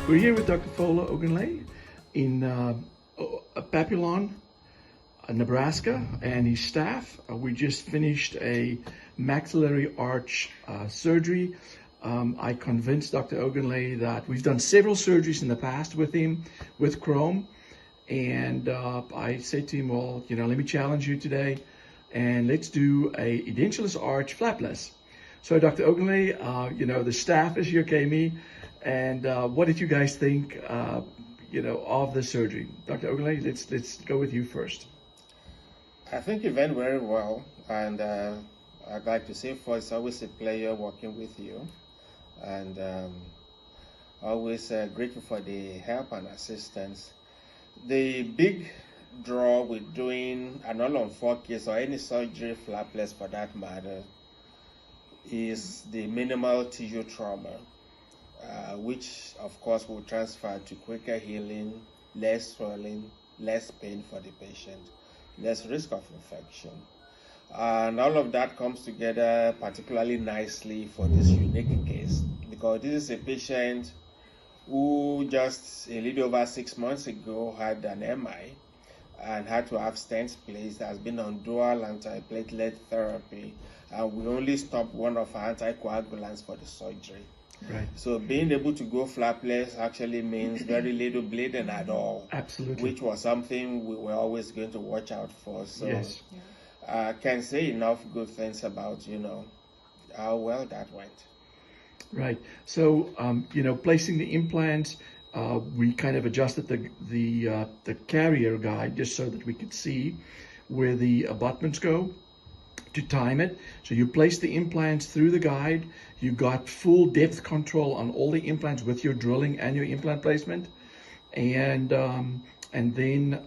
We're here with Dr. Afolabi Ogunleye in Papillion, Nebraska, and his staff. We just finished a maxillary arch surgery. I convinced Dr. Ogunleye that we've done several surgeries in the past with him, with CHROME, and I said to him, well, let me challenge you today, and let's do a edentulous arch flapless. So Dr. Ogunleye, the staff is here, Kami, and what did you guys think, of the surgery? Dr. Ogunleye, let's go with you first. I think it went very well, and I'd like to say first, it's always a pleasure working with you, and always grateful for the help and assistance. The big draw with doing an all-on-4 case or any surgery flapless for that matter is the minimal tissue trauma, which of course will transfer to quicker healing, less swelling, less pain for the patient, less risk of infection. And all of that comes together particularly nicely for this unique case, because this is a patient who just a little over 6 months ago had an MI and had to have stents placed, has been on dual antiplatelet therapy, and we only stopped one of our anticoagulants for the surgery. Right. So being able to go flapless actually means very little bleeding at all. Absolutely. Which was something we were always going to watch out for. So yes. I can't say enough good things about, how well that went. Right. So, placing the implants, we kind of adjusted the carrier guide just so that we could see where the abutments go to time it. So you place the implants through the guide. You got full depth control on all the implants with your drilling and your implant placement, and then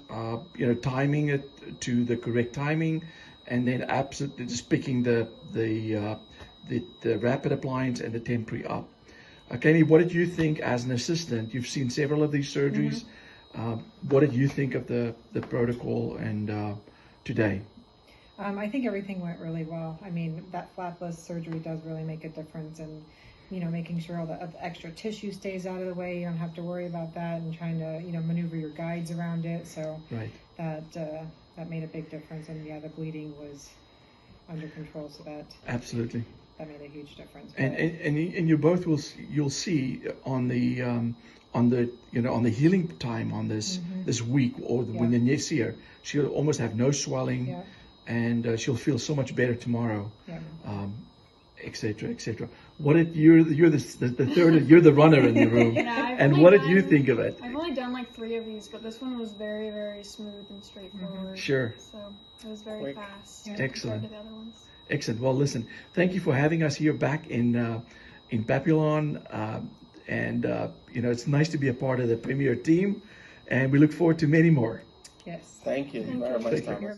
timing it to the correct timing, and then absolutely just picking the rapid appliance and the temporary up. Kami, what did you think as an assistant? You've seen several of these surgeries. What did you think of the protocol and today? I think everything went really well. I mean, that flapless surgery does really make a difference, and making sure all the extra tissue stays out of the way. You don't have to worry about that, and trying to maneuver your guides around it. So right. That made a big difference, and the bleeding was under control. So that absolutely. That made a huge difference. And you both you'll see on the healing time on this this week, or when you see her, she'll almost have no swelling, and she'll feel so much better tomorrow, etc., etc. What did you're the third, you're the runner in the room, and what did you think of it? I've only done like 3 of these, but this one was very, very smooth and straightforward. Sure. So it was very fast. Excellent. Compared to the other ones. Excellent. Well, listen, thank you for having us here back in Papillion, and it's nice to be a part of the premier team, and we look forward to many more. Yes. Thank you very much, Thomas.